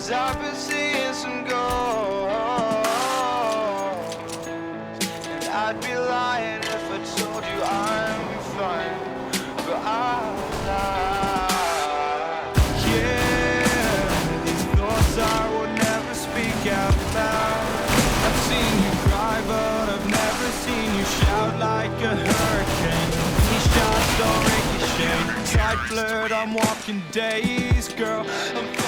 'cause I've been seeing some ghosts, and I'd be lying if I told you I'm fine, but I'm not. Yeah, these thoughts I will never speak out loud. I've seen you cry, but I've never seen you shout like a hurricane. These shots don't ricochet. Sight blurred, I'm walking days, girl. I'm